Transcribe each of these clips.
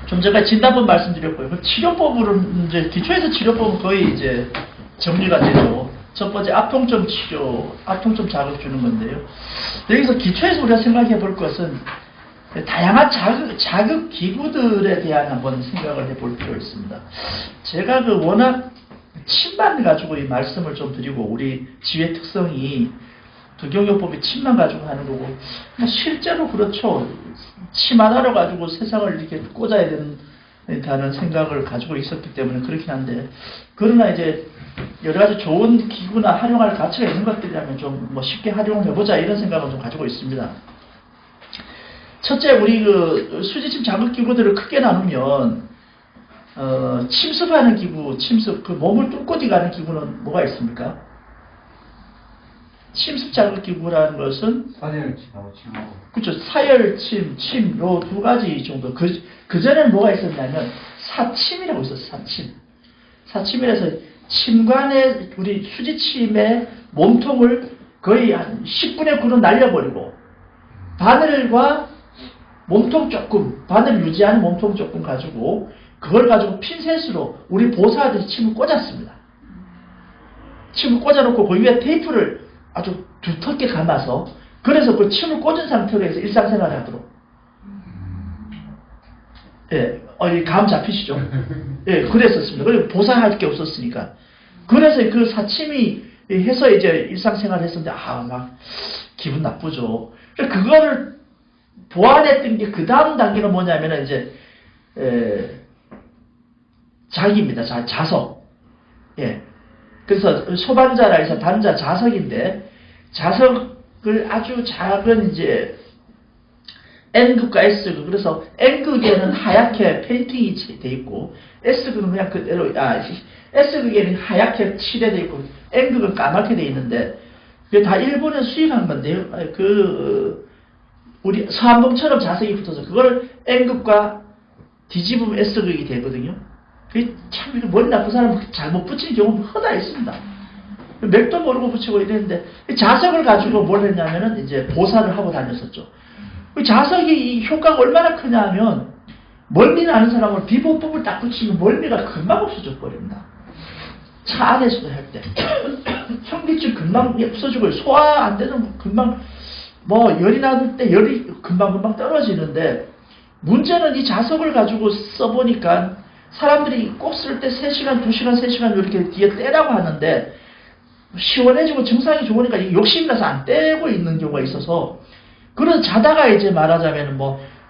좀 전에 진단법 말씀드렸고요. 그 치료법으로는 이제 기초에서 치료법은 거의 이제 정리가 되죠. 첫 번째 앞통점 치료, 앞통점 자극 주는 건데요. 여기서 기초에서 우리가 생각해 볼 것은 다양한 자극 기구들에 대한 한번 생각을 해볼 필요가 있습니다. 제가 워낙 침만 가지고 이 말씀을 좀 드리고 우리 지회 특성이 두경요법이 침만 가지고 하는 거고 실제로 그렇죠. 침 하나로 가지고 세상을 이렇게 꽂아야 된다는 생각을 가지고 있었기 때문에 그렇긴 한데 그러나 이제 여러 가지 좋은 기구나 활용할 가치가 있는 것들이라면 좀 쉽게 활용을 해보자 이런 생각을 좀 가지고 있습니다. 첫째, 우리 수지침 자극 기구들을 크게 나누면 침습하는 기구, 침습 몸을 뚫고 들어가는 기구는 뭐가 있습니까? 침습 자극 기구라는 것은 사열침하고 침하고 그렇죠. 사열침, 침 요 두 가지 정도. 그 전에는 뭐가 있었냐면 사침이라고 있었어요. 사침. 사침이라서 침관에 우리 수지침의 몸통을 거의 한 10분의 9로 날려버리고 바늘과 몸통 조금, 바늘 유지하는 몸통 조금 가지고 그걸 가지고 핀셋으로 우리 보사하듯이 침을 꽂았습니다. 침을 꽂아놓고 그 위에 테이프를 아주 두텁게 감아서 그래서 그 침을 꽂은 상태로 해서 일상생활을 하도록. 예, 이 감 잡히시죠? 예, 그랬었습니다. 그리고 보상할 게 없었으니까. 그래서 그 사침이 해서 이제 일상생활을 했었는데, 막 기분 나쁘죠. 그거를 보완했던 게 그 다음 단계가 뭐냐면은 이제, 자기입니다. 자석. 예. 그래서 소반자라 해서 단자 자석인데, 자석을 아주 작은 이제 N극과 S극, 그래서 N극에는 하얗게 페인팅이 돼 있고 S극은 그냥 그대로 S극에는 하얗게 칠해져 있고 N극은 까맣게 돼 있는데 그게 다 일본에 수입한 건데요. 우리 서한봉처럼 자석이 붙어서 그거를 N극과 뒤집으면 S극이 되거든요. 그게 참 머리 나쁜 사람은 잘못 붙이는 경우는 흔하 있습니다. 맥도 모르고 붙이고 이랬는데 자석을 가지고 뭘 했냐면은 이제 보사를 하고 다녔었죠. 자석이 이 효과가 얼마나 크냐면 멀미 나는 사람을 비보법을 딱 붙이면 멀미가 금방 없어져 버립니다. 차 안에서도 할 때 현기증 금방 없어지고 소화 안 되는 금방 열이 나는 때 열이 금방 떨어지는데 문제는 이 자석을 가지고 써보니까 사람들이 꼭 쓸 때 3시간, 2시간, 3시간 이렇게 뒤에 떼라고 하는데 시원해지고 증상이 좋으니까 욕심이 나서 안 떼고 있는 경우가 있어서 그래서 자다가 이제 말하자면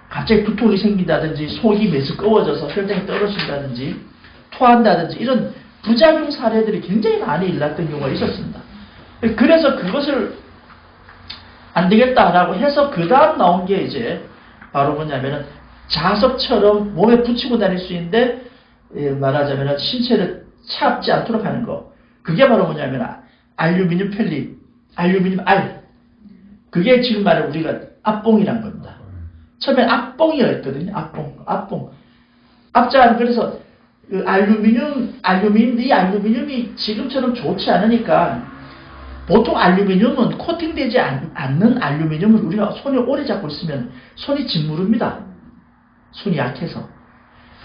갑자기 두통이 생긴다든지 속이 메스꺼워져서 혈당이 떨어진다든지 토한다든지 이런 부작용 사례들이 굉장히 많이 일어났던 경우가 있었습니다. 그래서 그것을 안 되겠다라고 해서 그 다음 나온 게 이제 바로 뭐냐면은 자석처럼 몸에 붙이고 다닐 수 있는데 말하자면 신체를 차갑지 않도록 하는 거. 그게 바로 뭐냐면 알루미늄 펠리, 알루미늄 알. 그게 지금 말하는 우리가 앞봉이란 겁니다. 처음엔 앞봉이었거든요. 앞봉. 앞자는 그래서 그 이 알루미늄이 지금처럼 좋지 않으니까 보통 알루미늄은 코팅되지 않는 알루미늄을 우리가 손에 오래 잡고 있으면 손이 짓무릅니다. 손이 약해서.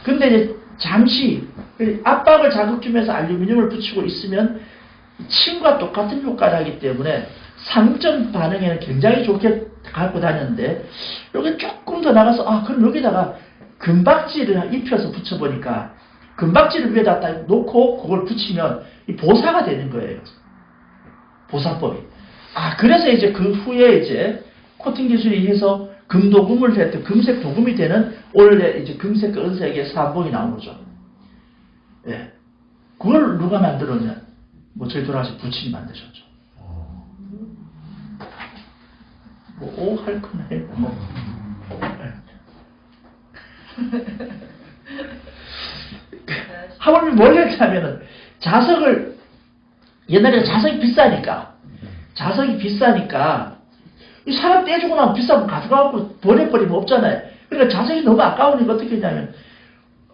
근데 이제 잠시 압박을 자극 주면서 알루미늄을 붙이고 있으면 침과 똑같은 효과를 하기 때문에 상점 반응에는 굉장히 좋게 갖고 다녔는데 여기 조금 더 나가서 그럼 여기다가 금박지를 입혀서 붙여보니까 금박지를 위에다 딱 놓고 그걸 붙이면 이 보사가 되는 거예요. 보사법이. 그래서 이제 그 후에 이제 코팅 기술이 해서 금도금을 했던 금색 도금이 되는 원래 이제 금색과 은색의 사본이 나온 거죠. 예. 그걸 누가 만들었냐? 저희 돌아가신 부친이 만드셨죠. 할 거네. 하물며 뭘 했냐면은 자석을 옛날에 자석이 비싸니까 이 사람 떼주고 나면 비싸면 가져가고 버려버리면 없잖아요. 그러니까 자석이 너무 아까우니까 어떻게 했냐면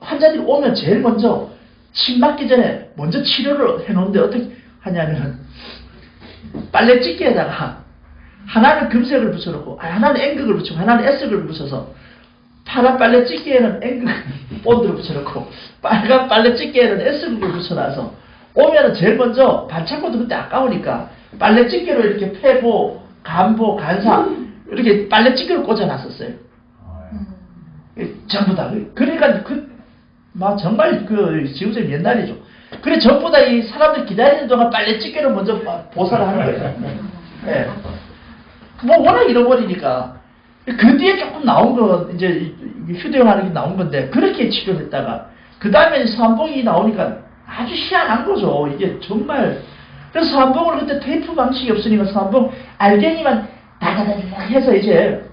환자들이 오면 제일 먼저 침 맞기 전에 먼저 치료를 해놓는데 어떻게 하냐면 빨래집게에다가 하나는 금색을 붙여놓고 하나는 N극을 붙이고 하나는 S극을 붙여서 파란 빨래 찢기에는 N극 본드를 붙여놓고 빨간 빨래 찢기에는 S극을 붙여놔서 오면은 제일 먼저 반창고도 그때 아까우니까 빨래 찢기로 이렇게 폐보, 간보, 간사 이렇게 빨래 찢기로 꽂아놨었어요. 전부 다. 그러니까 막 정말 지구촌 옛날이죠. 그래 전부 다 이 사람들 기다리는 동안 빨래 찢기로 먼저 보살을 하는 거예요. 네. 뭐 워낙 잃어버리니까 그 뒤에 조금 나온 건 이제 휴대용하는 게 나온 건데 그렇게 치료했다가 그 다음에 서한봉이 나오니까 아주 희한한 거죠. 이게 정말. 그래서 서한봉을 그때 테이프 방식이 없으니까 서한봉 알갱이만 다다다닥 해서 이제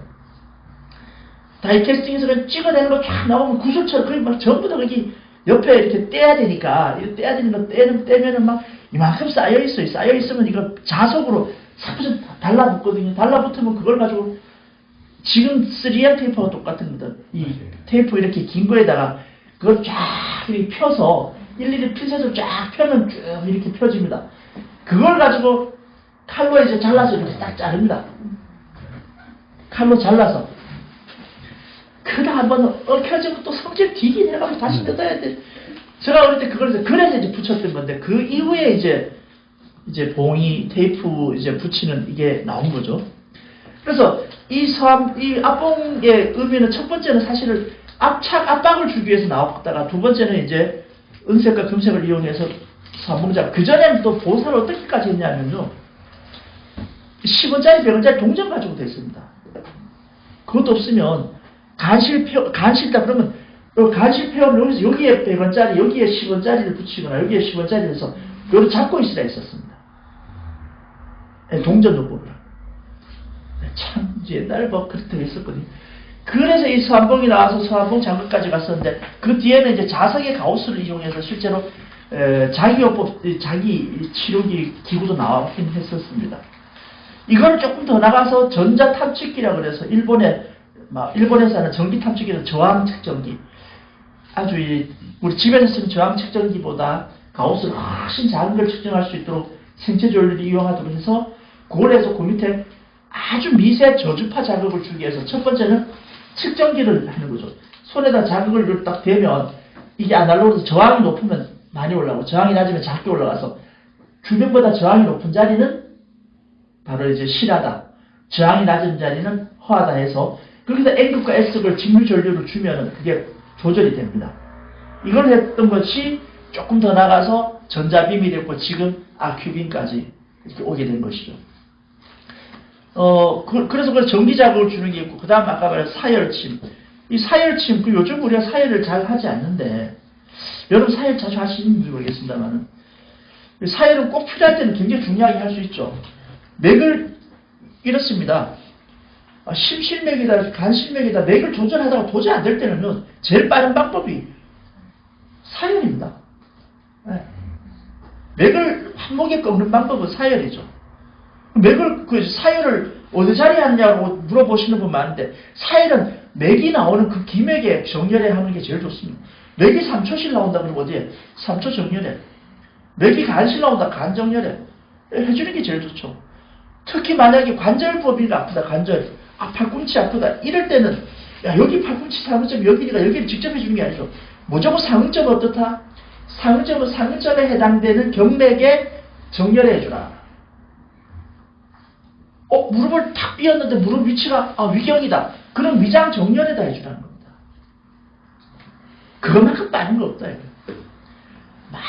다이캐스팅해서 그냥 찍어내는 거 쫙 나오면 구슬처럼 거의 막 전부 다 거기 옆에 이렇게 떼야 되니까 이거 떼야 되는 거 떼면은 막 이만큼 쌓여 있어요. 쌓여 있으면 이거 자석으로 사부전 달라붙거든요. 달라붙으면 그걸 가지고 지금 3M 테이프하고 똑같은 거든. 이 테이프 이렇게 긴 거에다가 그걸 쫙 이렇게 펴서 일일이 핀셋으로 쫙 펴면 쭉 이렇게 펴집니다. 그걸 가지고 칼로 이제 잘라서 이렇게 딱 자릅니다. 칼로 잘라서. 그러다 한번 얽혀지면 또 성질 뒤기 내가지고 다시 뜯어야 돼. 제가 어릴 때 그래서 이제 붙였던 건데 그 이후에 이제 봉이 테이프 이제 붙이는 이게 나온 거죠. 그래서 이 압봉의 의미는 첫 번째는 사실은 압박을 주기 위해서 나왔다가 두 번째는 이제 은색과 금색을 이용해서 삼봉자. 그전에는 또 보살을 어떻게까지 했냐면요. 10원짜리, 100원짜리 동전 가지고 됐습니다. 그것도 없으면 간실다 그러면 간실폐원을 여기에 100원짜리, 여기에 10원짜리를 붙이거나 여기에 10원짜리를 해서 이걸 잡고 있으라 했었습니다. 동전 요법을. 참 옛날에 뭐 그렇게 했었거든요. 그래서 이 서한봉이 나와서 서한봉 장군까지 갔었는데 그 뒤에는 이제 자석의 가우스를 이용해서 실제로 자기요법, 자기 치료기 기구도 나왔긴 했었습니다. 이걸 조금 더 나가서 전자탐측기라 그래서 일본에서 하는 전기 탐측기는 저항 측정기. 아주 우리 집에서 쓰는 저항 측정기보다 가우스는 훨씬 작은 걸 측정할 수 있도록 생체 조율을 이용하도록 해서 그걸 해서 그 밑에 아주 미세 저주파 자극을 주기 위해서 첫 번째는 측정기를 하는 거죠. 손에다 자극을 딱 대면 이게 아날로그에서 저항이 높으면 많이 올라가고 저항이 낮으면 작게 올라가서 주변보다 저항이 높은 자리는 바로 이제 실하다. 저항이 낮은 자리는 허하다 해서 그렇게 해서 N극과 S극을 직류전류로 주면은 그게 조절이 됩니다. 이걸 했던 것이 조금 더 나가서 전자빔이 됐고 지금 아큐빔까지 이렇게 오게 된 것이죠. 그래서 그 전기자극을 주는 게 있고, 그 다음 아까 말한 사열침. 이 사열침, 요즘 우리가 사열을 잘 하지 않는데, 여러분 사열 자주 하시는지 모르겠습니다만은, 사열은 꼭 필요할 때는 굉장히 중요하게 할 수 있죠. 맥을, 이렇습니다. 심실맥이다, 간실맥이다, 맥을 조절하다가 도저히 안 될 때는요, 제일 빠른 방법이 사열입니다. 네. 맥을 한목에 꺾는 방법은 사열이죠. 맥을, 사열을 어느 자리에 하느냐고 물어보시는 분 많은데, 사열은 맥이 나오는 그 기맥에 정렬해 하는 게 제일 좋습니다. 맥이 3초씩 나온다 그러면 어디에? 3초 정렬해. 맥이 간실 나온다, 간 정렬해. 해주는 게 제일 좋죠. 특히 만약에 관절법이 아프다, 관절. 팔꿈치 아프다. 이럴 때는, 야, 여기 팔꿈치 상응점 여기니까 여기를 직접 해주는 게 아니죠. 무조건 상응점 어떻다? 상응점은 상응점에 해당되는 경맥에 정렬해 주라. 무릎을 탁 삐었는데 무릎 위치가 위경이다. 그럼 위장 정렬에다 해주라는 겁니다. 그것만큼 빠른 거 없다. 막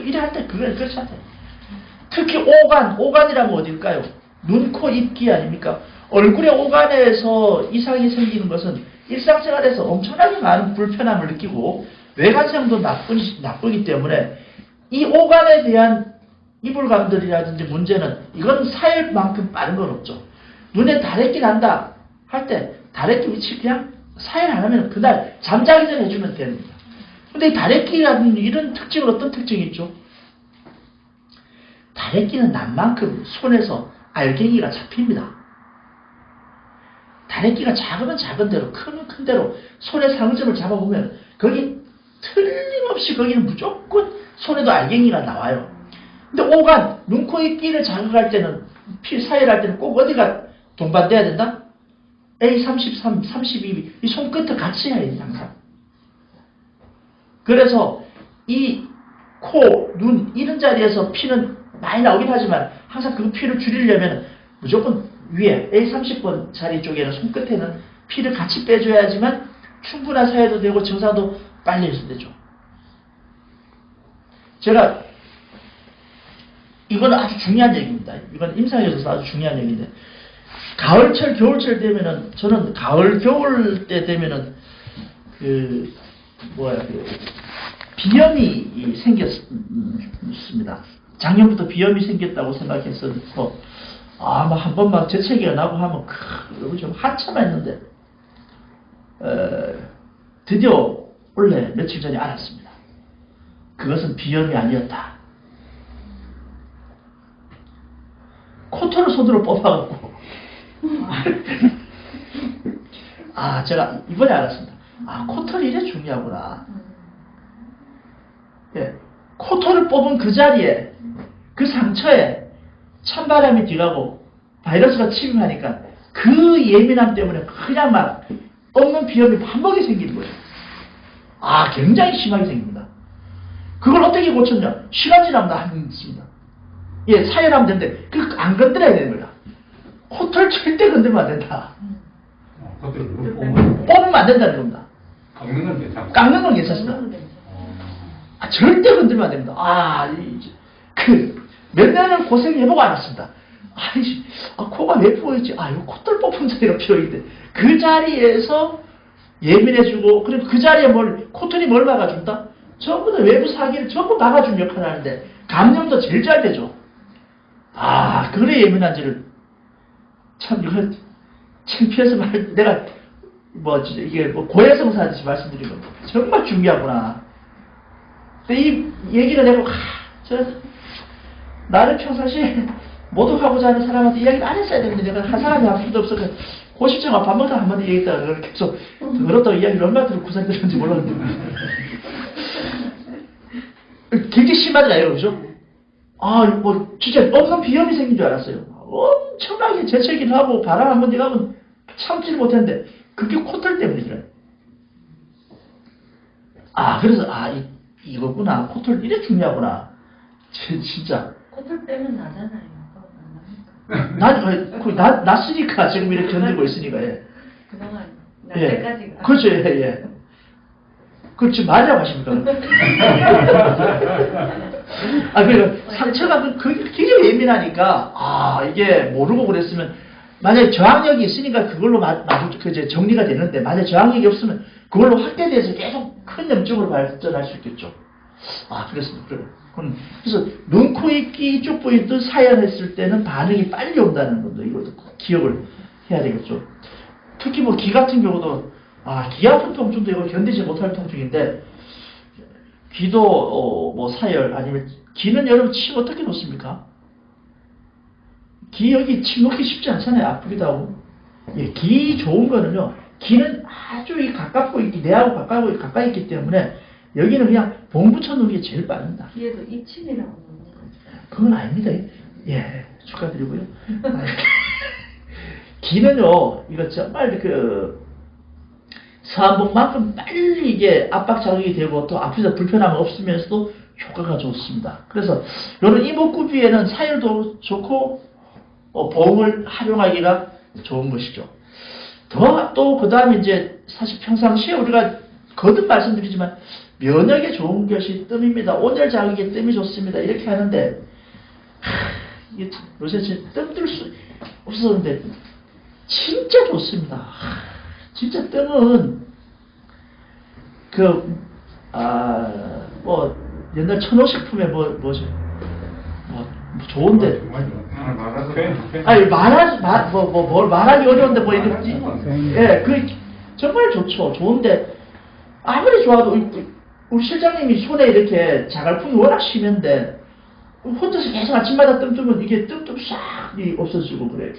이래 할 때 그걸 그렇지 않다. 특히 오간이라면 어딜까요? 눈, 코, 입, 귀 아닙니까? 얼굴의 오간에서 이상이 생기는 것은 일상생활에서 엄청나게 많은 불편함을 느끼고 외관상도 나쁘기 때문에 이 오간에 대한 이불감들이라든지 문제는 이건 사열만큼 빠른 건 없죠. 눈에 다래끼 난다 할 때 다래끼 위치 그냥 사열 안 하면 그날 잠자기 전에 해주면 됩니다. 근데 이 다래끼라는 이런 특징은 어떤 특징이 있죠? 다래끼는 난 만큼 손에서 알갱이가 잡힙니다. 다래끼가 작으면 작은 대로 크면 큰 대로 손의 상점을 잡아보면 거기 틀림없이 거기는 무조건 손에도 알갱이가 나와요. 근데 오간, 눈, 코, 입, 귀를 자극할 때는 사열할 때는 꼭 어디가 동반돼야 된다? A33, 32, 이 손끝을 같이 해야 돼, 항상. 그래서 이 코, 눈, 이런 자리에서 피는 많이 나오긴 하지만 항상 그 피를 줄이려면 무조건 위에 A30번 자리 쪽에는 손끝에는 피를 같이 빼줘야지만 충분한 사회도 되고 증상도 빨리 해소되죠. 제가 이건 아주 중요한 얘기입니다. 이건 임상에 있어서 아주 중요한 얘기인데 가을철, 겨울철 되면은 저는 가을, 겨울 때 되면은 비염이 생겼습니다. 작년부터 비염이 생겼다고 생각해서 아마 한 번만 재채기가 나고 하면 좀 한참 했는데 드디어 원래 며칠 전에 알았습니다. 그것은 비염이 아니었다. 코털을 손으로 뽑아갖고 제가 이번에 알았습니다. 코털이 이래 중요하구나. 예, 코털을 뽑은 그 자리에 그 상처에 찬바람이 뒤가고 바이러스가 침입하니까 그 예민함 때문에 그냥 막 없는 비염이 반복이 생기는 거예요. 굉장히 심하게 생깁니다. 그걸 어떻게 고쳤냐? 시간 지나면 다 하습니다. 예, 사혈하면 되는데 안 건드려야 되는 거야. 코털 절대 건들면 안 된다. 뽑으면 안 된다는 겁니다. 깎는 건 괜찮고. 깎는 건 괜찮습니다. 절대 건들면 안 됩니다. 몇 년을 고생해보고 알았습니다. 코가 왜 부어있지? 이거 코털 뽑은 자리가 비어있는데 그 자리에서 예민해지고 그리고 그 자리에 코털이 뭘 막아준다? 전부 다 외부 사기를 전부 막아준 역할을 하는데 감염도 제일 잘 되죠. 그래 예민한지를 참 이걸 창피해서 내가 이게 고해성사하듯이 말씀드린 겁니다. 정말 중요하구나. 근데 이 얘기를 내가 나를 평상시에 모독하고자 하는 사람한테 이야기를 안 했어야 되는데 내가 한 사람이 한 필요도 없어서 고실장아 밥 먹다 한마디 얘기했다가 계속 더럽다고 이야기를 얼마나 구상 들었는지 몰랐는데 굉장히 심하잖아요, 그죠? 진짜 없는 비염이 생긴 줄 알았어요. 엄청나게 재채기를 하고 바람 한 번 들어가면 참지를 못했는데 그게 코털 때문에 그래. 그래서 이거구나. 코털 이래 중요하구나. 진짜. 코털 빼면 나잖아요. 났으니까 지금 이렇게 견디고 있으니까. 예. 그동안 날 때까지. 그렇죠. 예. 그렇지 말이라고 하십니까? 그러니까 상처가 굉장히 예민하니까 이게 모르고 그랬으면 만약에 저항력이 있으니까 그걸로 정리가 되는데 만약에 저항력이 없으면 그걸로 확대돼서 계속 큰 염증으로 발전할 수 있겠죠. 그렇습니다. 그래서 눈, 코, 입,귀 이쪽 부위도 사연했을 때는 반응이 빨리 온다는 것도 이것도 꼭 기억을 해야 되겠죠. 특히 귀 같은 경우도 귀 아픈 통증도 이거 견디지 못할 통증인데 귀도 사열 아니면 귀는 여러분 침 어떻게 놓습니까? 귀 여기 침 놓기 쉽지 않잖아요. 아프기도 하고. 예, 귀 좋은 거는요. 귀는 아주 가깝고 내하고 가까이 있기 때문에 여기는 그냥 봉 붙여 놓는 게 제일 빠릅니다. 귀에도 입침이라고 하는 거죠. 그건 아닙니다. 예, 축하드리고요. 귀는요, 이거 정말 서한복만큼 빨리 이게 압박 자극이 되고 또 앞에서 불편함 없으면서도 효과가 좋습니다. 그래서 이런 이목구비에는 사열도 좋고 보험을 활용하기가 좋은 것이죠. 또 그 다음에 이제 사실 평상시에 우리가 거듭 말씀드리지만 면역에 좋은 것이 뜸입니다. 온열 자극에 뜸이 좋습니다. 이렇게 하는데 이게 요새 뜸들 수 없었는데 진짜 좋습니다. 진짜 뜸은 옛날 천호식품에 뭐죠? 좋은데. 뭘 말하기 어려운데 이랬지. 예, 정말 좋죠. 좋은데 아무리 좋아도 우리 실장님이 손에 이렇게 자갈풍이 워낙 심한데 혼자서 계속 아침마다 뜸 뜨면 이게 뜸 싹 없어지고 그래.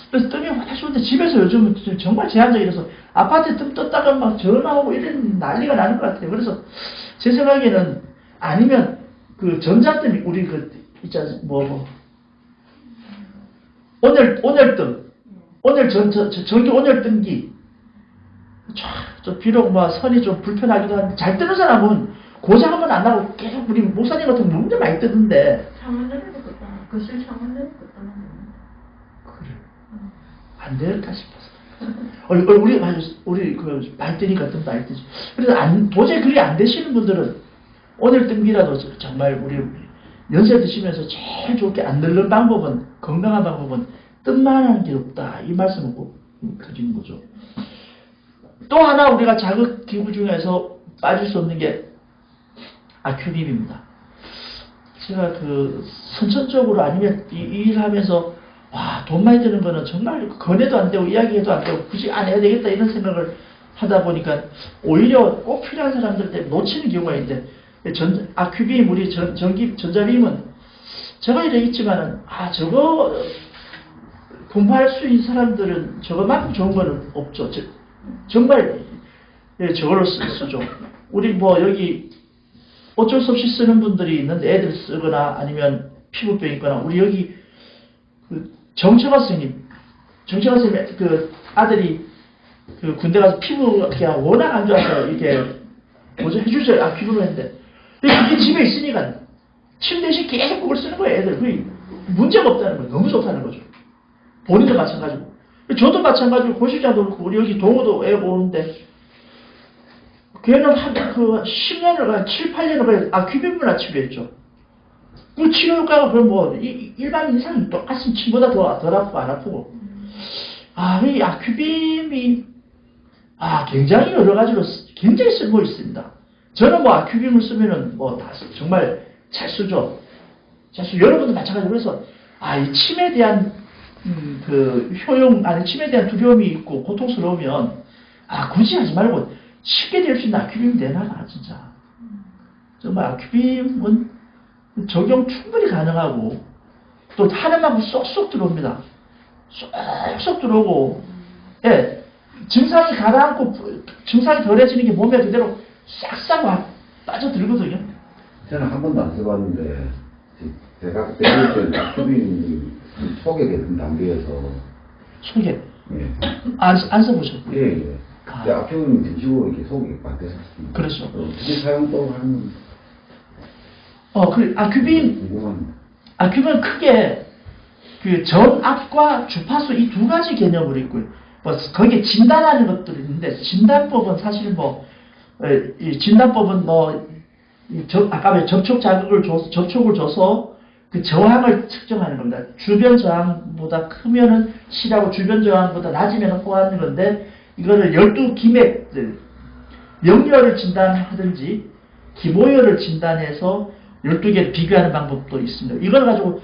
그래서 뜸이 워낙 좋은데 집에서 요즘 정말 제한적이라서 아파트에 뜸 떴다가 막 전화오고 이런 난리가 나는 것 같아요. 그래서 제 생각에는 아니면 전자뜸이 우리 온열뜸 전기 온열 등기. 좀 비록 뭐 선이 좀 불편하기도 한데 잘 뜨는 사람은 고장 한번 안 나고 계속 우리 목사님 같은 분 문제 많이 뜨던데. 창문대로 껐다. 거실 창문대로 껐다. 그래. 안 되겠다 싶었어. 우리 많이 뜨니까 좀 많이 뜨지. 그래서 도저히 그게 안 되시는 분들은 오늘 등기라도 정말 우리 연세 드시면서 제일 좋게 안 늙는 방법은, 건강한 방법은 뜸만 하는 게 없다. 이 말씀을 꼭 드리는 거죠. 또 하나 우리가 자극 기구 중에서 빠질 수 없는 게 아큐빔입니다. 제가 선천적으로 아니면 이 일 하면서 돈 많이 드는 거는 정말 권해도 안 되고 이야기해도 안 되고 굳이 안 해야 되겠다 이런 생각을 하다 보니까 오히려 꼭 필요한 사람들 때문에 놓치는 경우가 있는데, 아큐빔, 우리 전자빔은 제가 이래 있지만은 저거 공부할 수 있는 사람들은 저거만큼 좋은 거는 없죠. 정말 저걸로 쓰죠. 우리 뭐 여기 어쩔 수 없이 쓰는 분들이 있는데 애들 쓰거나 아니면 피부병 있거나, 우리 여기 정철화 선생님 아들이 군대 가서 피부가 워낙 안 좋아서 이렇게 해주셔요. 아큐빔을 했는데 그게 집에 있으니까 침대식 계속 그걸 쓰는 거예요. 애들 그게 문제가 없다는 거예요. 너무 좋다는 거죠. 본인도 마찬가지고 저도 마찬가지고 고시자도 그렇고 우리 여기 동호도 애 오는데 걔는 한 10년을 7, 8년을 아큐빔을 치료했죠. 그 치료 효과가 그럼 뭐 일반 이상 똑같은 침보다 덜 아프고 안 아프고. 이 아큐빔이 굉장히 여러 가지로 굉장히 쓸모 있습니다. 저는 뭐 아큐빔을 쓰면은 뭐 다 정말 잘 쓰죠. 여러분도 마찬가지로. 그래서 이 침에 대한 침에 대한 두려움이 있고 고통스러우면 굳이 하지 말고 쉽게 될 수 있는 아큐빔 내놔라 진짜. 정말 아큐빔은 적용 충분히 가능하고 또 하는 만큼 쏙쏙 들어옵니다. 쏙쏙 들어오고, 증상이 가라앉고 증상이 덜해지는 게 몸에 그대로 싹싹 빠져들거든요. 저는 한 번도 안 써봤는데 제가 때릴 때 아큐빔이 소개되는 단계에서 소개 안 써보셨고요. 예. 근데 아큐빔이 된식으로 이렇게 소개가 안 됐었습니다. 그렇죠. 어떻게 사용법을 하는 아큐빔은 크게 전압과 주파수 이 두 가지 개념으로 있고요. 거기에 진단하는 것들이 있는데, 진단법은 사실 진단법은 아까 왜 접촉을 줘서 그 저항을 측정하는 겁니다. 주변 저항보다 크면은 C라고, 주변 저항보다 낮으면 O하는 건데, 이거를 12기맥들, 명료를 진단하든지 기모열을 진단해서 12개를 비교하는 방법도 있습니다. 이걸 가지고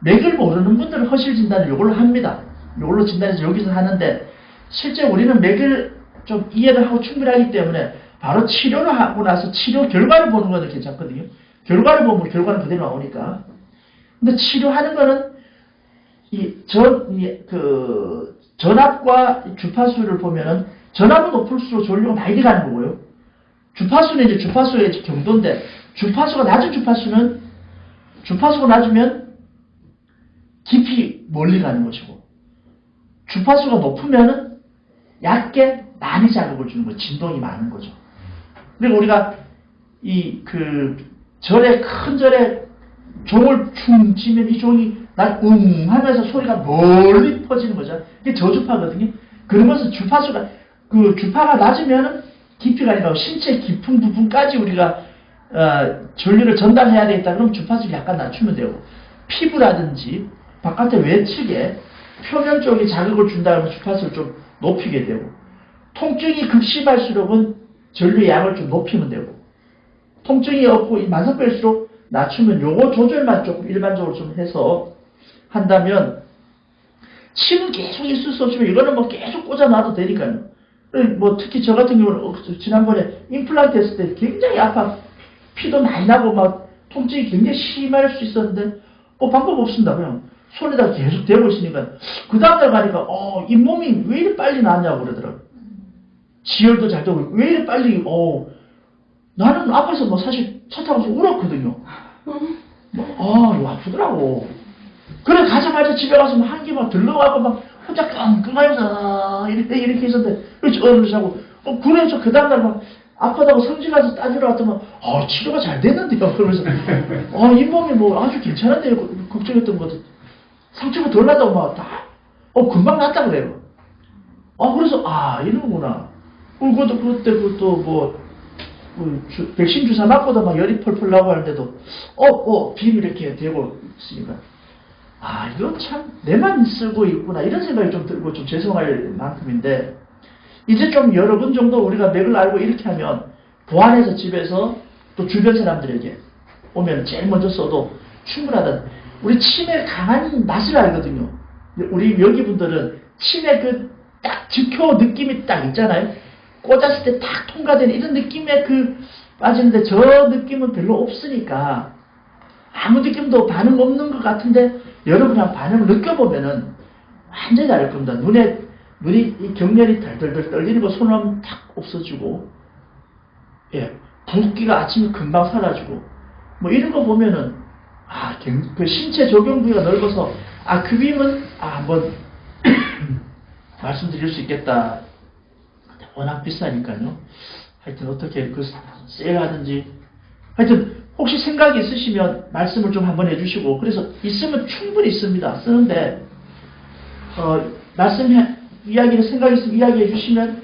맥을 모르는 분들은 허실 진단을 이걸로 합니다. 이걸로 진단해서 여기서 하는데, 실제 우리는 맥을 좀 이해를 하고 충분하기 때문에 바로 치료를 하고 나서 치료 결과를 보는 거는 괜찮거든요. 결과를 보면 결과는 그대로 나오니까. 근데 치료하는 거는 전압과 주파수를 보면은 전압은 높을수록 전류가 많이 가는 거고요. 주파수는 이제 주파수의 경도인데, 주파수가 낮으면 깊이 멀리 가는 것이고, 주파수가 높으면은 얕게 많이 자극을 주는 거, 진동이 많은 거죠. 그리고 우리가 큰 절에 종을 충 치면 이 종이 하면서 소리가 멀리 퍼지는 거죠. 이게 저주파거든요. 그러면서 주파가 낮으면은 깊이가 아니라 신체 깊은 부분까지 우리가 전류를 전달해야 되겠다. 그럼 주파수를 약간 낮추면 되고, 피부라든지 바깥의 외측에 표면 쪽에 자극을 준다 그러면 주파수를 좀 높이게 되고, 통증이 극심할수록은 전류의 양을 좀 높이면 되고, 통증이 없고 만성병일수록 낮추면 요거 조절만 조금 일반적으로 좀 해서 한다면, 침은 계속 있을 수 없지만 이거는 계속 꽂아놔도 되니까요. 특히 저 같은 경우는 지난번에 임플란트 했을 때 굉장히 피도 많이 나고 통증이 굉장히 심할 수 있었는데 방법 없습니다. 그냥 손에다가 계속 대고 있으니까 그 다음날 가니까 잇몸이 왜 이렇게 빨리 나았냐고 그러더라고요. 지혈도 잘 되고 왜 이렇게 빨리 나는 앞에서 사실 차 타고서 울었거든요. 이거 아프더라고. 그래 가자마자 집에 가서 한 개 들러가고 혼자 끙끙하면서 이렇게 있었는데 어느 자고 그래서 그 다음날 막 아프다고 성질 가서 따지러 왔더만 치료가 잘 됐는데요. 그러면서 잇몸이 뭐 아주 괜찮은데요. 걱정했던 것도 상처가 덜 났다고 막 다 금방 낫다 그래요. 그래서 이러는구나. 그것도 뭐 백신 주사 맞고도 막 열이 펄펄 나고 하는데도 비비 이렇게 되고 있으니까 이건 참 내만 쓰고 있구나 이런 생각이 좀 들고 좀 죄송할 만큼인데, 이제 좀 여러 번 정도 우리가 맥을 알고 이렇게 하면 보안해서 집에서 또 주변 사람들에게 오면 제일 먼저 써도 충분하다. 우리 치매 강한 맛을 알거든요. 우리 여기분들은 치매 그 딱 즉효 느낌이 딱 있잖아요. 꽂았을 때 딱 통과되는 이런 느낌에 빠지는데, 저 느낌은 별로 없으니까 아무 느낌도 반응 없는 것 같은데 여러분이 한 반응을 느껴보면은 완전히 다를 겁니다. 눈이 이 경련이 덜덜덜 떨리는 거 손하면 탁 없어지고, 붓기가 아침에 금방 사라지고, 뭐 이런 거 보면은 그 신체 적용 부위가 넓어서 그 빔은 한번 말씀드릴 수 있겠다. 워낙 비싸니까요. 하여튼 어떻게 세일하든지, 하여튼 혹시 생각이 있으시면 말씀을 좀 한번 해주시고, 그래서 있으면 충분히 있습니다. 쓰는데 이야기를 생각이 있으면 이야기해 주시면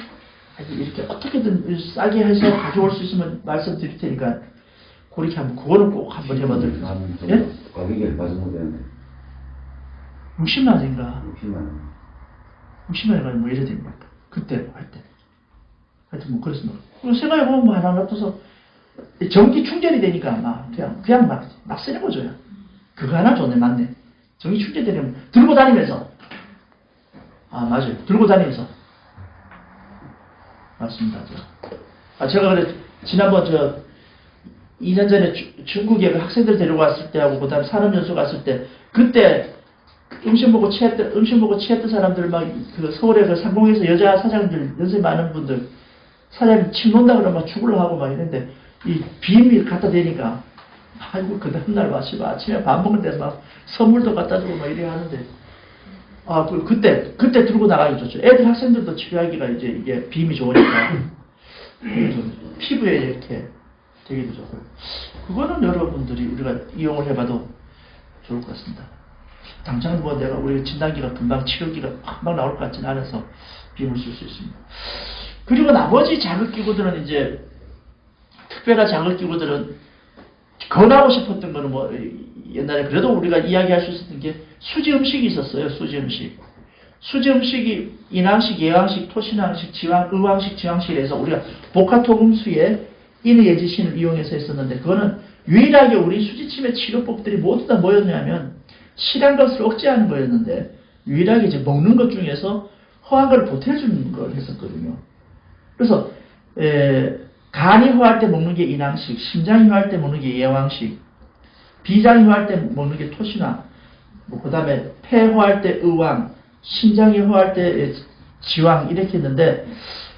이렇게 어떻게든 싸게 해서 가져올 수 있으면 말씀드릴 테니까 그렇게 그거는 꼭 한번 해봐드릴게요. 예? 가격이 얼마 정도 되는데? 60만 원인가? 60만 원. 60만 원인가 뭐 이래 됩니다. 그때 할 때. 하여튼 뭐 그렇습니다. 생각해보면 뭐 하나 놔둬서 전기 충전이 되니까 그냥 막 쓰는 거죠. 그거 하나 좋네. 맞네. 전기 충전되면 들고 다니면서. 맞아요. 들고 다니면서. 맞습니다. 제가 그래 지난번 2년 전에 중국에 학생들 데리고 왔을 때하고 그다음 산업연수 갔을 때, 그때 음식 먹고 취했던 사람들 서울에 상공에서 여자 사장들 연세 많은 분들 사장님 침 논다 그러면 막 죽으려 하고 막 이랬는데, 이 비밀 갖다 대니까 그 다음날 아침에 밥 먹는 데서 막 선물도 갖다 주고 막 이래 하는데, 그때 들고 나가기 좋죠. 애들 학생들도 치료하기가 이제 이게 빔이 좋으니까 피부에 이렇게 되기도 좋고요. 그거는 여러분들이 우리가 이용을 해봐도 좋을 것 같습니다. 당장 우리 진단기가 금방 치료기가 금방 나올 것 같지는 않아서 빔을 쓸 수 있습니다. 그리고 나머지 자극기구들은 이제 특별한 자극기구들은 권하고 싶었던 거는 뭐 옛날에 그래도 우리가 이야기할 수 있었던 게 수지 음식이 있었어요. 수지 음식이 인왕식, 예왕식, 토신왕식, 의왕식, 지왕식에서 우리가 복합토금수에 인의예지신을 이용해서 했었는데, 그거는 유일하게 우리 수지침의 치료법들이 모두 다 뭐였냐면 실한 것을 억제하는 거였는데, 유일하게 이제 먹는 것 중에서 허한 걸 보태주는 걸 했었거든요. 그래서 간이 허할 때 먹는 게 인왕식, 심장이 허할 때 먹는 게 예왕식, 비장이 허할 때 먹는 게 토신왕, 그 다음에 폐 허할 때 의왕, 심장이 허할 때 지왕 이렇게 했는데,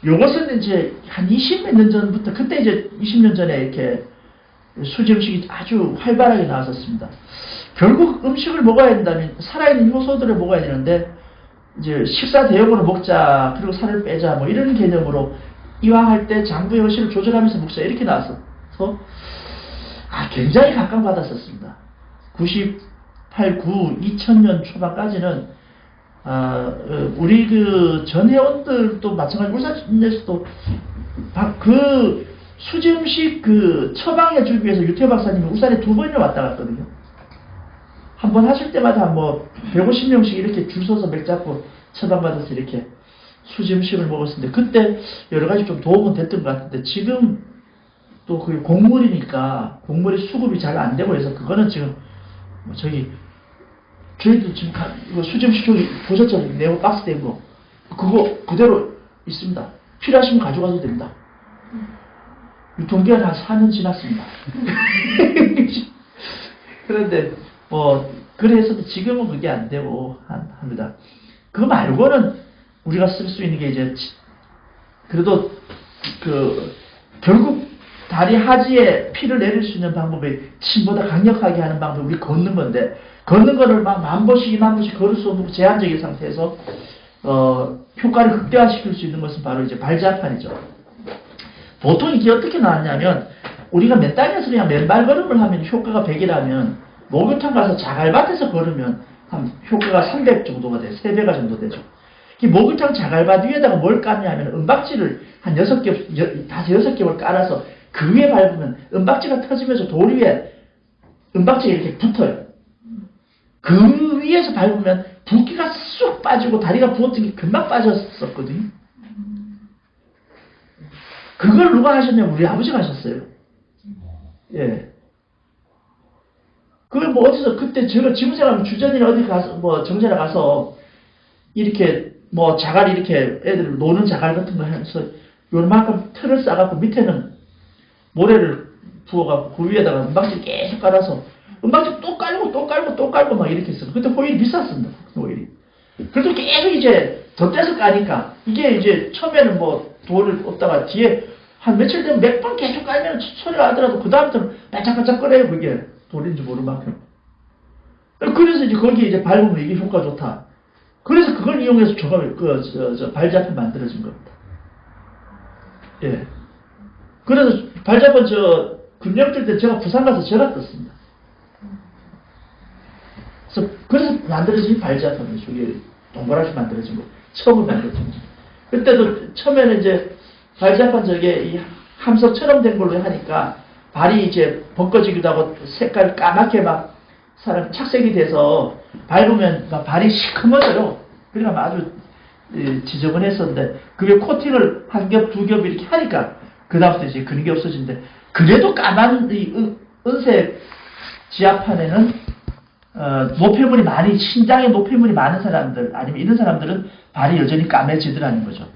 요것은 이제 한 20몇 년 전부터, 그때 이제 20년 전에 이렇게 수지 음식이 아주 활발하게 나왔었습니다. 결국 음식을 먹어야 된다면 살아있는 효소들을 먹어야 되는데, 이제 식사 대용으로 먹자, 그리고 살을 빼자, 뭐 이런 개념으로 이왕 할 때 장부의 허실을 조절하면서 먹자 이렇게 나왔어. 굉장히 각광받았었습니다. 98, 9, 2000년 초반까지는 우리 전 회원들도 마찬가지로 울산에서도 수지 음식 처방해 주기 위해서 유태 박사님이 울산에 2번이나 왔다 갔거든요. 한 번 하실 때마다 뭐 150명씩 이렇게 줄 서서 맥 잡고 처방받아서 이렇게 수지 음식을 먹었는데, 그때 여러 가지 좀 도움은 됐던 것 같은데, 지금 또 그게 곡물이니까 곡물이 수급이 잘 안 되고 해서, 그거는 지금 저희도 지금 이거 수지 음식 저기 보셨잖아요. 네오 박스 된 거. 그거 그대로 있습니다. 필요하시면 가져가도 됩니다. 유통기한 한 4년 지났습니다. 그런데 그래서도 지금은 그게 안 되고 합니다. 그거 말고는 우리가 쓸 수 있는 게 이제 그래도 결국 다리 하지에 피를 내릴 수 있는 방법이 침보다 강력하게 하는 방법이 우리 걷는 건데, 걷는 거를 막 10,000번씩 20,000번씩 걸을 수 없는 제한적인 상태에서 효과를 극대화시킬 수 있는 것은 바로 이제 발자판이죠. 보통 이게 어떻게 나왔냐면, 우리가 맨 땅에서 그냥 맨발 걸음을 하면 효과가 100이라면 목욕탕 가서 자갈밭에서 걸으면 한 효과가 300 정도가 돼요. 3배가 정도 되죠. 이 목욕탕 자갈밭 위에다가 뭘 깔냐면 은박지를 한 6개, 5-6개를 깔아서 그 위에 밟으면 은박지가 터지면서 돌 위에 은박지가 이렇게 붙어요. 그 위에서 밟으면 붓기가 쑥 빠지고 다리가 부었던 게 금방 빠졌었거든요. 그걸 누가 하셨냐면 우리 아버지가 하셨어요. 예. 그걸 뭐 어디서 그때 제가 지구생활 주전이나 어디 가서 뭐 정전에 가서 이렇게 뭐 자갈 이렇게 애들 노는 자갈 같은 거 해서 요만큼 틀을 싸갖고 밑에는 모래를 부어갖고 그 위에다가 은박지 계속 깔아서 은박지 또 깔고 또 깔고 또 깔고 막 이렇게 했어요. 그때 호일이 비쌌습니다. 호일이. 그래도 계속 이제 덧대서 까니까 이게 이제 처음에는 뭐 돌을 꽂다가 뒤에 한 며칠 되면 몇 번 계속 깔면 소리가 나더라도 그 다음부터는 반짝반짝거려요. 그게 돌인지 모를 만큼. 그래서 이제 거기에 이제 밟으면 이게 효과 좋다. 그래서 그걸 이용해서 발자판 만들어진 겁니다. 예. 그래서 발자판 금년 뜰 때 제가 부산 가서 제가 떴습니다. 그래서 만들어진 발자판이죠. 저게 동그랗게 만들어진 거. 처음으로 만들어진 거. 그때도 처음에는 이제 발자판 저게 이 함석처럼 된 걸로 하니까 발이 이제 벗겨지기도 하고 색깔 까맣게 막 사람 착색이 돼서 밟으면 막 발이 시커머져요. 그러니까 아주 지저분했었는데 그게 코팅을 한 겹, 두 겹 이렇게 하니까 그 다음부터 이제 그런 게 없어진대. 그래도 까만 이 은색 지압판에는 노폐물이 많이 신장에 노폐물이 많은 사람들 아니면 이런 사람들은 발이 여전히 까매지더라는 거죠.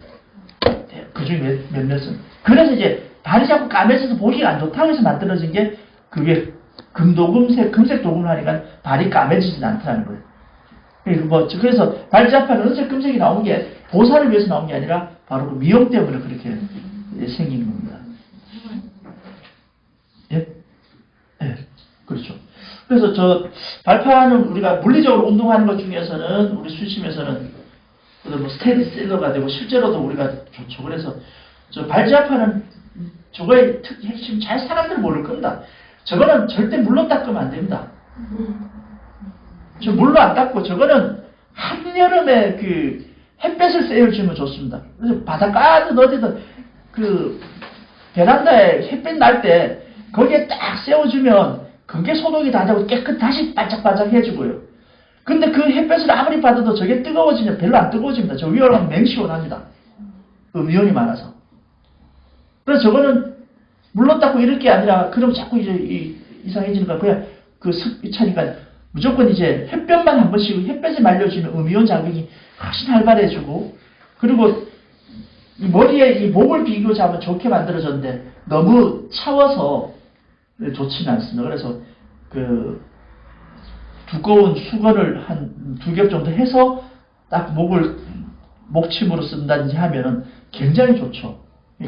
그중에 몇몇은. 그래서 이제 발이 자꾸 까매져서 보기가 안 좋다고 해서 만들어진 게 그게 금색 도금을 하니까 발이 까매지진 않더라는 거예요. 그래서 발자판은 은색 금색이 나온 게 보살을 위해서 나온 게 아니라 바로 그 미용 때문에 그렇게 생긴 겁니다. 예? 예. 그렇죠. 그래서 저 발판은 우리가 물리적으로 운동하는 것 중에서는 우리 수심에서는 뭐 스테디셀러가 되고 실제로도 우리가 좋죠. 그래서 저 발자판은 저거의 핵심 잘 사람들 모를 겁니다. 저거는 절대 물로 닦으면 안 됩니다. 저 물로 안 닦고 저거는 한여름에 그 햇볕을 쐬어주면 좋습니다. 그래서 바닷가든 어디든 그 베란다에 햇빛 날 때 거기에 딱 쐬어주면 그게 소독이 다 되고 다시 반짝반짝 해주고요. 근데 그 햇볕을 아무리 받아도 저게 뜨거워지면 별로 안 뜨거워집니다. 저 위로 가면 맹시원합니다. 음이온이 많아서. 그래서 저거는 물로 닦고 이럴 게 아니라 그럼 자꾸 이제 이상해지니까 그냥 그 습이 차니까 무조건 이제 햇볕만 한 번씩 햇볕에 말려주면 음이온 작용이 훨씬 활발해지고 그리고 이 머리에 이 목을 비교자면 좋게 만들어졌는데 너무 차워서 좋지는 않습니다. 그래서 그 두꺼운 수건을 한 2겹 정도 해서 딱 목침으로 쓴다든지 하면은 굉장히 좋죠.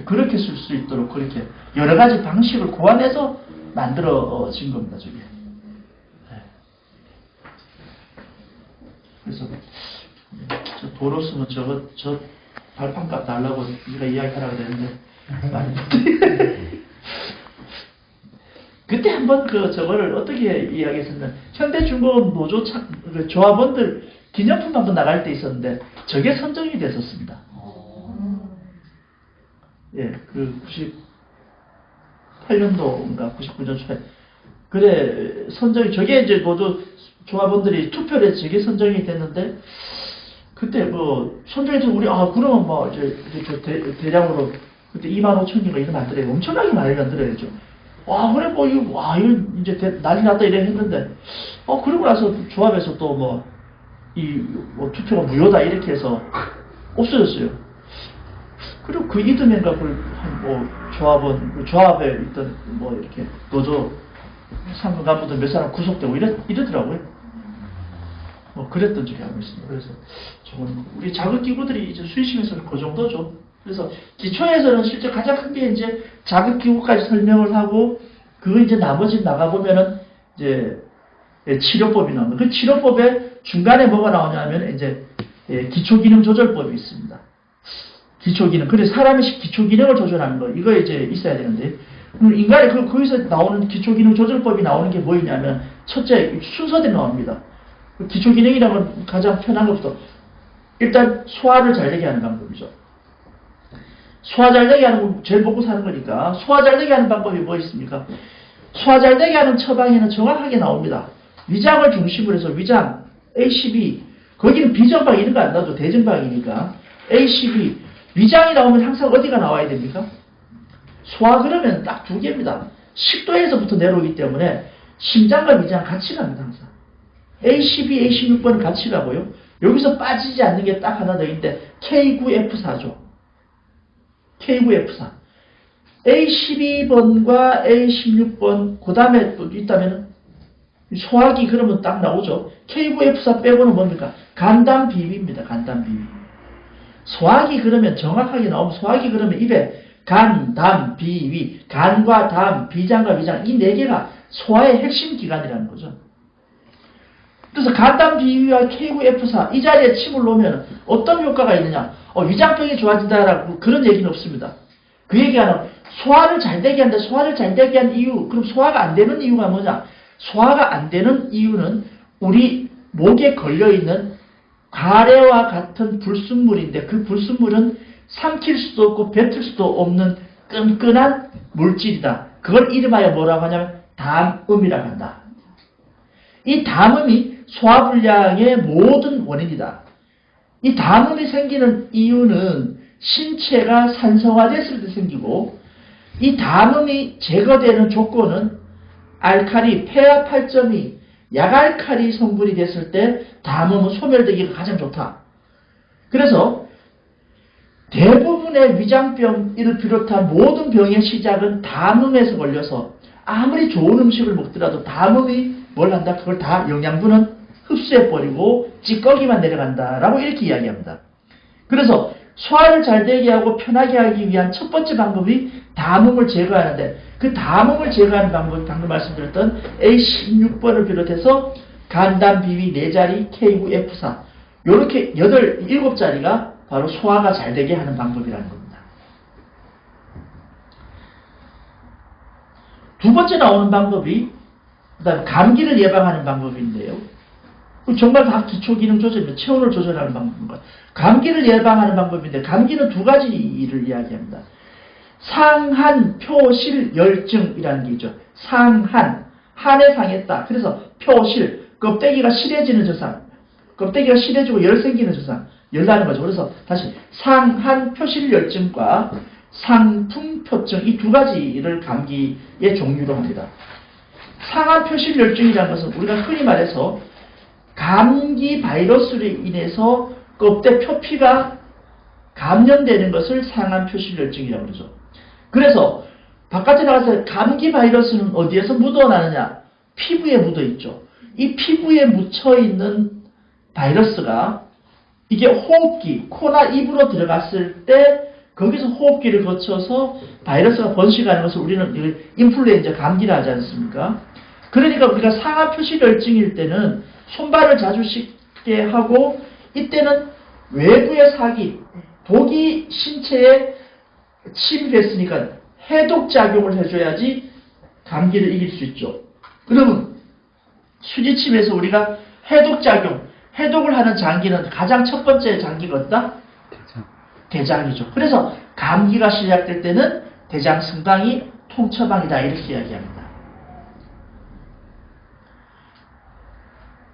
그렇게 쓸 수 있도록 그렇게 여러 가지 방식을 고안해서 만들어진 겁니다, 저게. 네. 그래서 저 도로 쓰면 저 발판값 달라고 우리가 이야기하라고 그랬는데 그때 한번 저거를 어떻게 이야기했었냐면 현대중공업 노조 조합원들 기념품 한번 나갈 때 있었는데 저게 선정이 됐었습니다. 예, 그 98년도인가 99년 초에 그래 선정이 저게 이제 노조 조합원들이 투표를 해서 저게 선정이 됐는데 그때 뭐 선정이 돼서 우리 그러면 뭐 이제 대량으로 그때 25,000개가 이거 만들어요. 엄청나게 많이 만들어야죠. 그래, 이거 이제 난리 났다 이래 했는데, 그러고 나서 조합에서 또 뭐 투표가 무효다 이렇게 해서 없어졌어요. 그리고 그 이듬해인가 조합에 있던 이렇게 노조 상근 간부들 몇 사람 구속되고 이러더라고요. 그랬던 적이 알고 있습니다. 그래서 저건 우리 자극기구들이 이제 수의심에서는 그 정도죠. 그래서 기초에서는 실제 가장 큰 게 이제 자극기구까지 설명을 하고, 그거 이제 나머지 나가보면은, 이제, 치료법이 나옵니다. 그 치료법에 중간에 뭐가 나오냐면, 이제, 기초기능조절법이 있습니다. 기초기능. 그래서 사람이 기초기능을 조절하는 거, 이거 이제 있어야 되는데, 그럼 인간이 거기서 나오는 기초기능조절법이 나오는 게 뭐냐면, 첫째, 순서대로 나옵니다. 기초기능이라면 가장 편한 것부터, 일단 소화를 잘 되게 하는 방법이죠. 소화 잘 되게 하는 건 제일 먹고 사는 거니까, 소화 잘 되게 하는 방법이 뭐 있습니까? 소화 잘 되게 하는 처방에는 정확하게 나옵니다. 위장을 중심으로 해서 위장, ACB, 거기는 비정방 이런 거 안 나와도 대정방이니까, ACB, 위장이 나오면 항상 어디가 나와야 됩니까? 소화 그러면 딱 두 개입니다. 식도에서부터 내려오기 때문에 심장과 위장 같이 갑니다, 항상. ACB, A16번은 같이 가고요. 여기서 빠지지 않는 게 딱 하나 더 있는데, K9F4죠. K9F4. A12번과 A16번, 그 다음에 또 있다면, 소화기 그러면 딱 나오죠. K9F4 빼고는 뭡니까? 간담 비위입니다. 간담 비위. 소화기 그러면 정확하게 나오면 소화기 그러면 입에 간, 담, 비, 위, 간과 담, 비장과 위장 이 네 개가 소화의 핵심 기관이라는 거죠. 그래서 간담, 비위와 K9F4 이 자리에 침을 놓으면 어떤 효과가 있느냐? 위장병이 좋아진다라고 그런 얘기는 없습니다. 그 얘기하는 소화를 잘 되게 한다. 소화를 잘 되게 한 이유. 그럼 소화가 안 되는 이유가 뭐냐? 소화가 안 되는 이유는 우리 목에 걸려있는 가래와 같은 불순물인데 그 불순물은 삼킬 수도 없고 뱉을 수도 없는 끈끈한 물질이다. 그걸 이름하여 뭐라고 하냐면 담음이라고 한다. 이 담음이 소화불량의 모든 원인이다. 이 담음이 생기는 이유는 신체가 산성화됐을 때 생기고 이 담음이 제거되는 조건은 알칼리, 폐하 8.2, 약알칼리 성분이 됐을 때 담음은 소멸되기가 가장 좋다. 그래서 대부분의 위장병을 비롯한 모든 병의 시작은 담음에서 걸려서 아무리 좋은 음식을 먹더라도 담음이 뭘 한다? 그걸 다 영양분은 흡수해버리고 찌꺼기만 내려간다라고 이렇게 이야기합니다. 그래서 소화를 잘 되게 하고 편하게 하기 위한 첫 번째 방법이 담음을 제거하는데 그 담음을 제거하는 방법이 방금 말씀드렸던 A16번을 비롯해서 간담, 비위, 4자리, K9F4 이렇게 7자리가 바로 소화가 잘 되게 하는 방법이라는 겁니다. 두 번째 나오는 방법이 그다음 감기를 예방하는 방법인데요. 정말 다 기초기능 조절입니다. 체온을 조절하는 방법입니다. 감기를 예방하는 방법인데 감기는 두 가지를 이야기합니다. 상한, 표실, 열증이라는 게 있죠. 상한, 한에 상했다. 그래서 표실, 껍데기가 실해지는 증상. 껍데기가 실해지고 열 생기는 증상. 열나는 거죠. 그래서 다시 상한, 표실, 열증과 상풍표증 이 두 가지를 감기의 종류로 합니다. 상한, 표실, 열증이라는 것은 우리가 흔히 말해서 감기 바이러스로 인해서 껍데 표피가 감염되는 것을 상한, 표실, 열증이라고 그러죠. 그래서 바깥에 나가서 감기 바이러스는 어디에서 묻어나느냐? 피부에 묻어있죠. 이 피부에 묻혀있는 바이러스가 이게 호흡기, 코나 입으로 들어갔을 때 거기서 호흡기를 거쳐서 바이러스가 번식하는 것을 우리는 인플루엔자 감기라 하지 않습니까? 그러니까 우리가 상하 표시열증일 때는 손발을 자주 씻게 하고 이때는 외부의 사기, 독이 신체에 침입했으니까 해독작용을 해줘야지 감기를 이길 수 있죠. 그러면 수지침에서 우리가 해독을 하는 장기는 가장 첫 번째 장기가 어디다? 대장이죠. 그래서 감기가 시작될 때는 대장 승강이 통처방이다 이렇게 이야기합니다.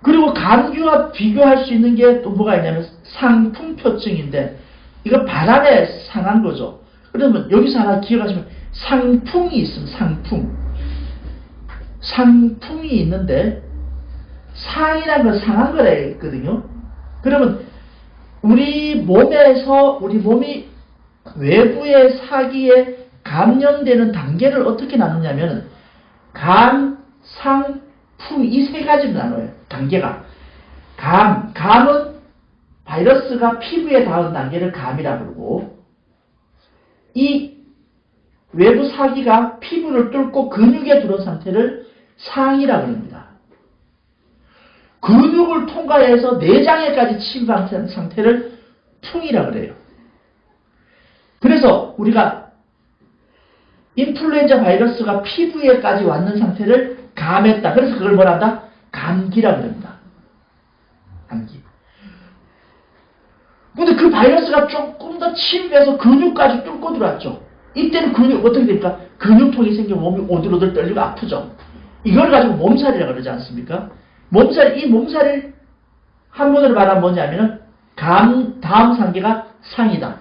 그리고 감기와 비교할 수 있는 게 또 뭐가 있냐면 상풍표증인데 이거 바람에 상한 거죠. 그러면 여기서 하나 기억하시면 상풍이 있습니다. 상풍이 있는데 상이라는 건 상한 거라 했거든요. 그러면 우리 몸이 외부의 사기에 감염되는 단계를 어떻게 나누냐면 감, 상, 풍 이 세 가지로 나눠요. 단계가. 감은 바이러스가 피부에 닿은 단계를 감이라고 부르고 이 외부 사기가 피부를 뚫고 근육에 들어온 상태를 상이라고 합니다. 근육을 통과해서 내장에까지 침입한 상태를 풍이라고 그래요. 그래서 우리가 인플루엔자 바이러스가 피부에까지 왔는 상태를 감했다. 그래서 그걸 뭐라 한다? 감기라고 합니다. 감기. 근데 그 바이러스가 조금 더 침입해서 근육까지 뚫고 들어왔죠. 이때는 근육 어떻게 됩니까? 근육통이 생겨 몸이 오들오들 떨리고 아프죠. 이걸 가지고 몸살이라고 그러지 않습니까? 이 몸살을 한문으로 말하면 뭐냐면은 다음 상계가 상이다.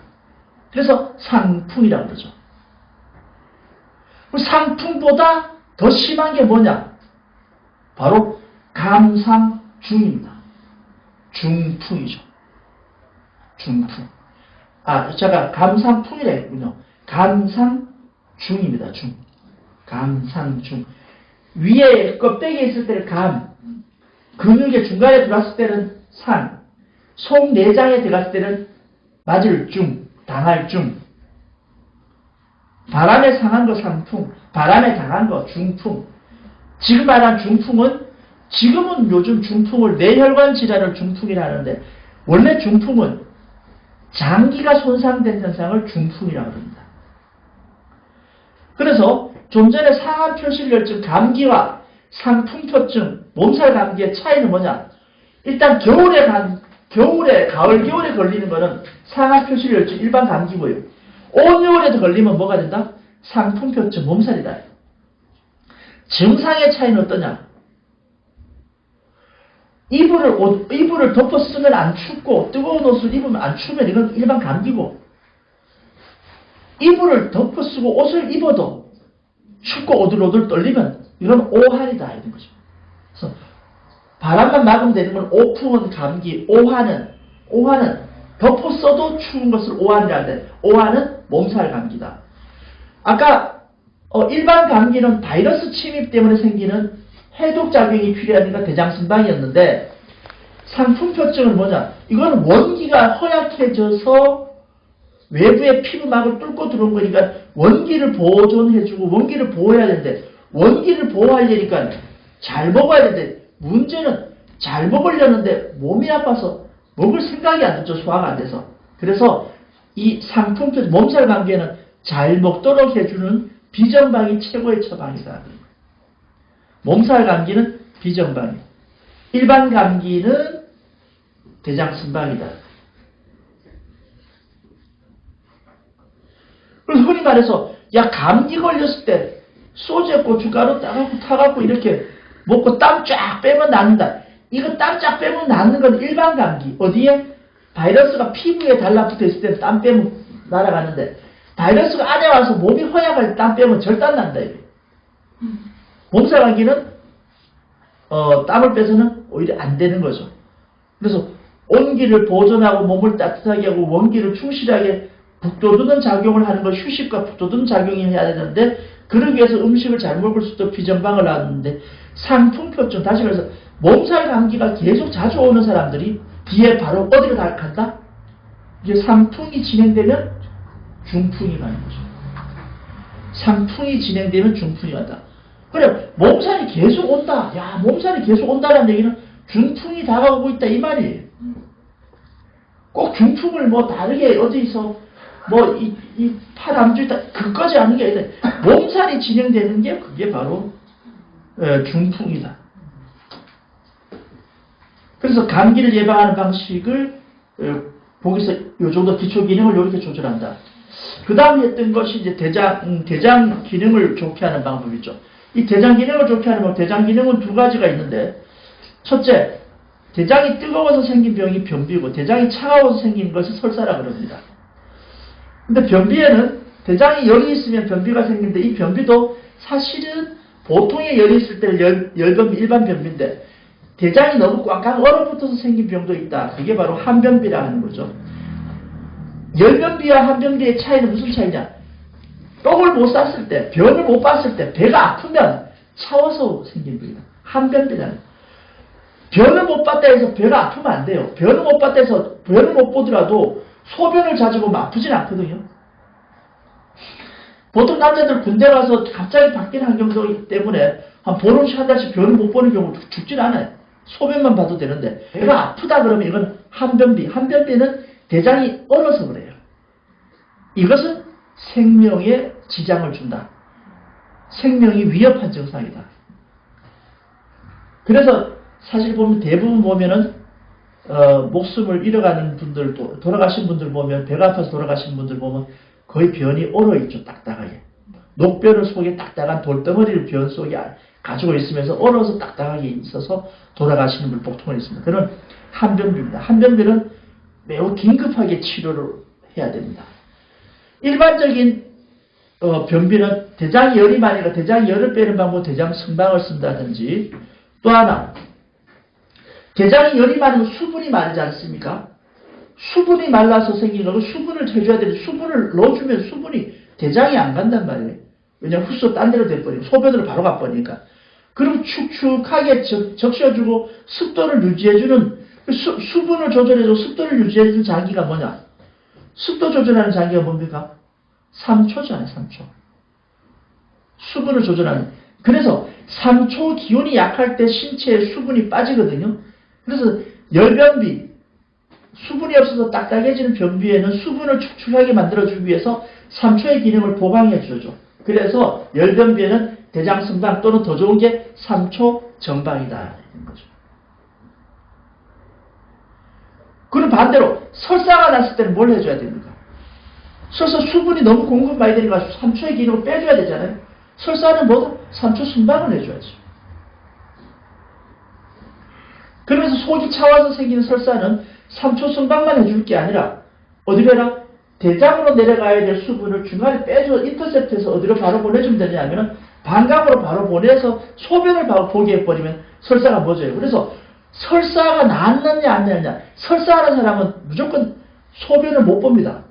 그래서 상풍이라고 그러죠. 상풍보다 더 심한 게 뭐냐? 바로 감상중입니다. 중풍이죠. 중풍. 제가 감상풍이라 했군요. 감상중입니다. 중. 감상중. 위에 껍데기에 있을 때는 근육의 중간에 들어갔을 때는 상, 속 내장에 들어갔을 때는 맞을 중, 당할 중. 바람에 상한 거 상풍, 바람에 당한 거 중풍. 지금 말한 중풍은, 지금은 요즘 중풍을 뇌혈관 질환을 중풍이라 하는데, 원래 중풍은 장기가 손상된 현상을 중풍이라고 합니다. 그래서 좀 전에 상한표실혈증 감기와 상풍표증, 몸살 감기의 차이는 뭐냐? 일단 가을, 겨울에 걸리는 거는 상한표실혈증 일반 감기고요. 온여울에도 걸리면 뭐가 된다? 상풍표증, 몸살이다. 증상의 차이는 어떠냐? 이불을 덮어 쓰면 안 춥고, 뜨거운 옷을 입으면 안 추우면 이건 일반 감기고, 이불을 덮어 쓰고 옷을 입어도 춥고 오들오들 떨리면 이건 오한이다. 이런 거죠. 그래서 바람만 막으면 되는 건 오풍은 감기, 오한은 덮어 써도 추운 것을 오한이라 하는데, 오한은 몸살 감기다. 아까 일반 감기는 바이러스 침입 때문에 생기는 해독작용이 필요하니까 대장신방이었는데, 상풍표증은 뭐냐? 이건 원기가 허약해져서 외부의 피부막을 뚫고 들어온 거니까 원기를 보존해주고 원기를 보호해야 되는데, 원기를 보호하려니까 잘 먹어야 되는데, 문제는 잘 먹으려는데 몸이 아파서 먹을 생각이 안 들죠. 소화가 안 돼서. 그래서 이 상풍표증, 몸살 감기에는 잘 먹도록 해주는 비정방이 최고의 처방이다. 몸살 감기는 비정방이, 일반 감기는 대장신방이다. 그래서 흔히 말해서 감기 걸렸을 때 소주에 고춧가루 타갖고 이렇게 먹고 땀 쫙 빼면 낫는다. 이거 땀 쫙 빼면 낫는 건 일반 감기. 어디에? 바이러스가 피부에 달라붙어 있을 때 땀 빼면 날아가는데, 바이러스가 안에 와서 몸이 허약할 때 땀 빼면 절대 안 난다. 몸살 감기는 땀을 빼서는 오히려 안 되는 거죠. 그래서 온기를 보존하고 몸을 따뜻하게 하고 원기를 충실하게 북돋우는 작용을 하는 것, 휴식과 북돋우는 작용이 해야 되는데, 그러기 위해서 음식을 잘 먹을 수도 비정방을 하는데, 상풍표증, 다시 말해서 몸살 감기가 계속 자주 오는 사람들이 뒤에 바로 어디로 간다? 이게 상풍이 진행되면 중풍이 가는 거죠. 상풍이 진행되면 중풍이 간다. 그래, 몸살이 계속 온다. 몸살이 계속 온다는 얘기는 중풍이 다가오고 있다, 이 말이에요. 꼭 중풍을 다르게 어디서 이 파람주 있다, 그까지 하는 게 아니라, 몸살이 진행되는 게 그게 바로 중풍이다. 그래서 감기를 예방하는 방식을 보기서 요 정도 기초 기능을 이렇게 조절한다. 그 다음에 했던 것이 이제 대장 기능을 좋게 하는 방법이죠. 이 대장 기능을 좋게 하는 방법, 대장 기능은 두 가지가 있는데, 첫째, 대장이 뜨거워서 생긴 병이 변비고, 대장이 차가워서 생긴 것이 설사라고 그럽니다. 근데 변비에는 대장이 열이 있으면 변비가 생기는데, 이 변비도 사실은 보통의 열이 있을 때는 열변비, 일반 변비인데, 대장이 너무 꽉꽉 얼어붙어서 생긴 병도 있다. 그게 바로 한변비라 하는 거죠. 열변비와 한변비의 차이는 무슨 차이냐? 똥을 못 쌌을 때, 변을 못 봤을 때, 배가 아프면 차워서 생긴 병이다. 한변비라는. 변을 못 봤다 해서 배가 아프면 안 돼요. 변을 못 봤다 해서 변을 못 보더라도 소변을 자주 보면 아프진 않거든요. 보통 남자들 군대 가서 갑자기 바뀐 환경 때문에 한 보름씩 한 달씩 변을 못 보는 경우 죽진 않아요. 소변만 봐도 되는데 배가 아프다 그러면 이건 한변비. 한변비는 대장이 얼어서 그래요. 이것은 생명에 지장을 준다. 생명이 위협한 증상이다. 그래서 사실 보면 대부분 보면은 목숨을 잃어가는 분들, 또 돌아가신 분들 보면, 배가 아파서 돌아가신 분들 보면 거의 변이 얼어있죠. 딱딱하게. 녹변을 속에 딱딱한 돌덩어리를 변 속에 가지고 있으면서 얼어서 딱딱하게 있어서 돌아가시는 분 보통은 있습니다. 그런 한변비입니다. 한변비는 매우 긴급하게 치료를 해야 됩니다. 일반적인 변비는 대장이 열이 많으니까 대장이 열을 빼는 방법, 대장 승방을 쓴다든지, 또 하나 대장이 열이 많으면 수분이 마르지 않습니까? 수분이 말라서 생긴 거고 수분을 해줘야 되는데 수분을 넣어주면 수분이 대장이 안 간단 말이에요. 왜냐면 흡수 딴 데로 돼버리고 소변으로 바로 가버리니까. 그럼 축축하게 적셔주고 습도를 유지해주는 수분을 조절해주고 습도를 유지해주는 장기가 뭐냐? 습도 조절하는 장기가 뭡니까? 3초잖아요. 3초. 수분을 조절하는. 그래서 3초 기온이 약할 때 신체에 수분이 빠지거든요. 그래서 열변비, 수분이 없어서 딱딱해지는 변비에는 수분을 축축하게 만들어주기 위해서 3초의 기능을 보강해주죠. 그래서 열변비에는 대장승방 또는 더 좋은 게 3초 정방이다. 이런 거죠. 그럼 반대로 설사가 났을 때는 뭘 해줘야 됩니까? 설사 수분이 너무 공급 많이 되니까 3초의 기능을 빼줘야 되잖아요. 설사는 뭐다? 3초 순방을 해줘야죠. 그러면서 속이 차와서 생기는 설사는 3초 순방만 해줄 게 아니라 어디로 해라? 대장으로 내려가야 될 수분을 중간에 빼줘 인터셉트해서 어디로 바로 보내주면 되냐면 방광으로 바로 보내서 소변을 바로 보게 해버리면 설사가 멎어요. 그래서 설사가 낫느냐 안 낫느냐. 설사하는 사람은 무조건 소변을 못 봅니다.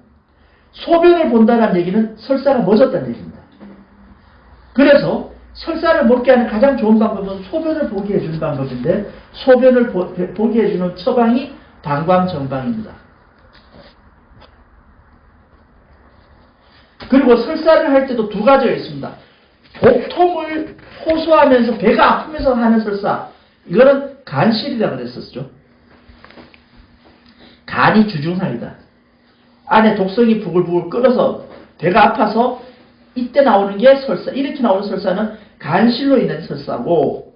소변을 본다는 얘기는 설사가 멎었다는 얘기입니다. 그래서 설사를 먹게 하는 가장 좋은 방법은 소변을 보게 해주는 방법인데 소변을 보게 해주는 처방이 방광정방입니다. 그리고 설사를 할 때도 두 가지가 있습니다. 복통을 호소하면서 배가 아프면서 하는 설사. 이거는 간실이라고 그랬었죠. 간이 주증상이다. 안에 독성이 부글부글 끓어서 배가 아파서 이때 나오는 게 설사. 이렇게 나오는 설사는 간실로 인한 설사고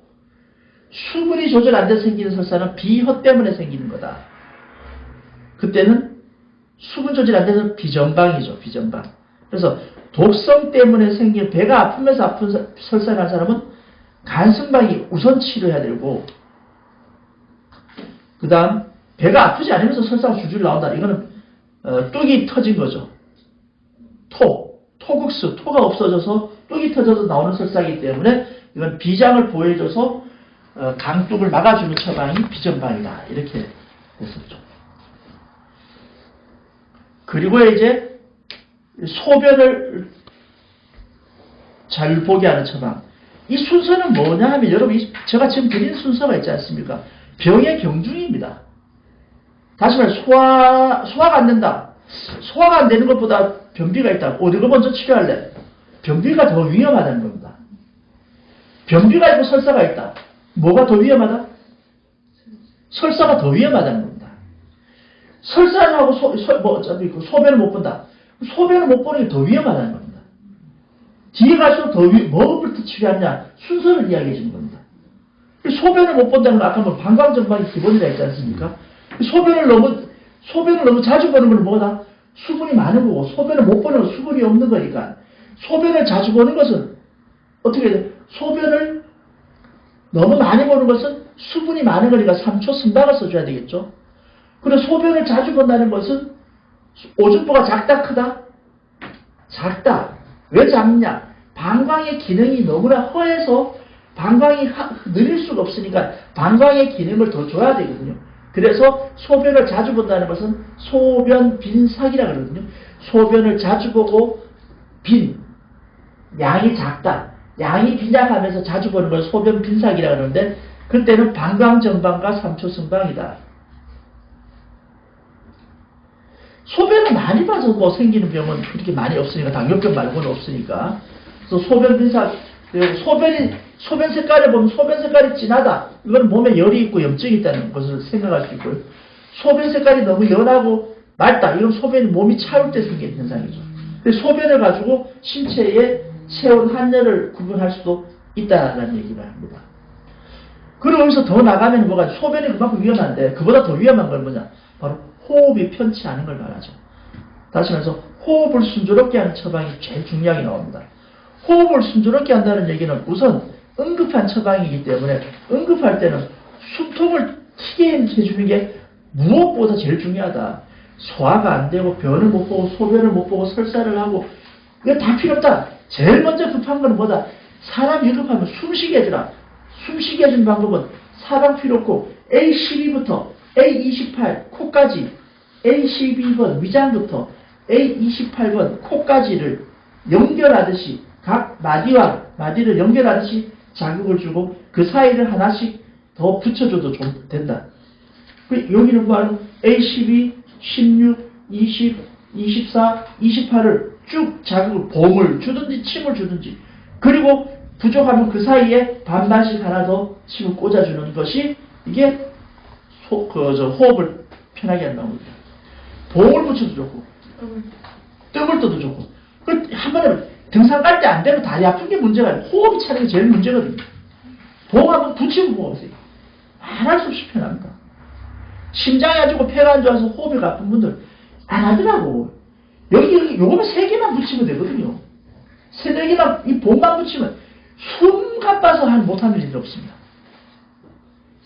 수분이 조절 안 돼서 생기는 설사는 비허 때문에 생기는 거다. 그때는 수분 조절 안 돼서 비전방이죠. 비전방. 그래서 독성 때문에 생긴 배가 아프면서 아픈 설사를 한 사람은 간승방이 우선 치료해야 되고 그 다음 배가 아프지 않으면서 설사가 줄줄 나온다. 이거는 뚝이 터진 거죠. 토국수, 토가 없어져서 뚝이 터져서 나오는 설사이기 때문에 이건 비장을 보여줘서 강뚝을 막아주는 처방이 비전방이다. 이렇게 됐었죠. 그리고 이제 소변을 잘 보게 하는 처방. 이 순서는 뭐냐 하면 여러분 제가 지금 드린 순서가 있지 않습니까? 병의 경중입니다. 다시 말해 소화가 안 된다. 소화가 안 되는 것보다 변비가 있다. 어디를 먼저 치료할래? 변비가 더 위험하다는 겁니다. 변비가 있고 설사가 있다. 뭐가 더 위험하다? 설사가 더 위험하다는 겁니다. 설사를 하고 어차피 소변을 못 본다. 소변을 못 보는 게 더 위험하다는 겁니다. 뒤에 갈수록 뭐부터 치료하느냐 순서를 이야기해 주는 겁니다. 소변을 못 본다는 건 아까 뭐 방광전방이 기본이라 했지 않습니까? 소변을 너무 자주 보는 건 뭐다? 수분이 많은 거고 소변을 못 보는 건 수분이 없는 거니까 소변을 자주 보는 것은 어떻게 돼? 소변을 너무 많이 보는 것은 수분이 많은 거니까 3초 승방을 써줘야 되겠죠. 그리고 소변을 자주 본다는 것은 오줌보가 작다 크다? 작다. 왜 작냐? 방광의 기능이 너무나 허해서 방광이 느릴 수가 없으니까 방광의 기능을 더 줘야 되거든요. 그래서 소변을 자주 본다는 것은 소변 빈삭이라 그러거든요. 소변을 자주 보고 양이 작다. 양이 빈약하면서 자주 보는 걸 소변 빈삭이라 그러는데 그때는 방광전방과 3초 승방이다. 소변을 많이 봐서 뭐 생기는 병은 그렇게 많이 없으니까, 당뇨병 말고는 없으니까. 그래서 소변 분사, 소변 색깔을 보면 소변 색깔이 진하다. 이건 몸에 열이 있고 염증이 있다는 것을 생각할 수 있고요. 소변 색깔이 너무 연하고 맑다. 이건 소변이 몸이 차올 때 생기는 현상이죠. 그래서 소변을 가지고 신체의 체온 한열을 구분할 수도 있다는 얘기를 합니다. 그리고 여기서 더 나가면 뭐가, 소변이 그만큼 위험한데 그보다 더 위험한 건 뭐냐? 바로 호흡이 편치 않은 걸 말하죠. 다시 말해서 호흡을 순조롭게 하는 처방이 제일 중요하게 나옵니다. 호흡을 순조롭게 한다는 얘기는 우선 응급한 처방이기 때문에 응급할 때는 숨통을 튀게 해주는 게 무엇보다 제일 중요하다. 소화가 안 되고 변을 못 보고 소변을 못 보고 설사를 하고 이거 다 필요 없다. 제일 먼저 급한 건 뭐다? 사람이 급하면 숨쉬게 해주라. 숨쉬게 해주는 방법은 사방 필요 없고 A12부터 A28 코까지 A12번 위장부터 A28번 코까지를 연결하듯이 각 마디를 연결하듯이 자극을 주고 그 사이를 하나씩 더 붙여줘도 좀 된다. 여기는 바로 A12, 16, 20, 24, 28을 쭉 자극을 봄을 주든지 침을 주든지 그리고 부족하면 그 사이에 반반씩 하나 더 침을 꽂아주는 것이 이게 호흡을 편하게 한다는 겁니다. 봉을 붙여도 좋고 뜸을 떠도 좋고 한 번에 등산 갈 때 안 되면 다리 아픈 게 문제가 아니고 호흡이 차는 게 제일 문제거든요. 봉 한번 붙이고 보세요. 말할 수 없이 편합니다. 심장이 안 좋고 폐가 안 좋아서 호흡이 아픈 분들 안 하더라고. 여기 요거만 3개만 붙이면 되거든요. 3-4개만 이 봉만 붙이면 숨 가빠서 못하는 일이 없습니다.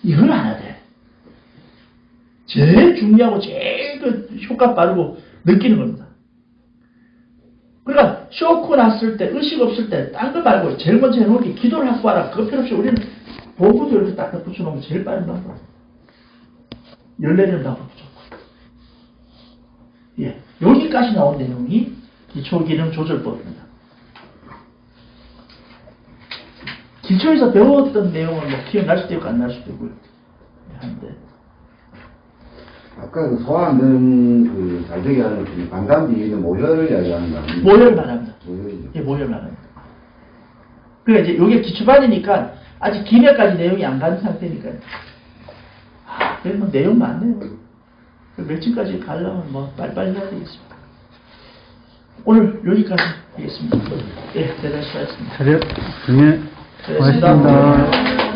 이걸 안 해야 돼. 제일 중요하고 제일 효과 빠르고 느끼는 겁니다. 그러니까 쇼크 났을 때, 의식 없을 때, 딴 거 말고 제일 먼저 해놓은 게 기도를 하고 와라. 그거 필요 없이 우리는 봉부도 이렇게 딱 붙여놓으면 제일 빠른 방법. 열내리는 방법도 좋고. 예, 여기까지 나온 내용이 기초기능 조절법입니다. 기초에서 배웠던 내용을 뭐 기억날 수도 있고 안 날 수도 있고요. 한데. 아까 그 소화 안 되는 그 잘 되게 하는 그 반감기는 모혈을 이야기하는 거 아닙니까? 모혈 말합니다. 모혈이죠. 예, 모혈 말합니다. 그러니까 이제 이게 기초반이니까 아직 기내까지 내용이 안 간 상태니까요. 그래 뭐 내용 많네요. 몇 층까지 가려면 뭐 빨리빨리 해야 되겠습니다. 오늘 여기까지 하겠습니다. 예, 대단히 수고하셨습니다. 차렷 중에 수고하셨습니다. 고맙습니다.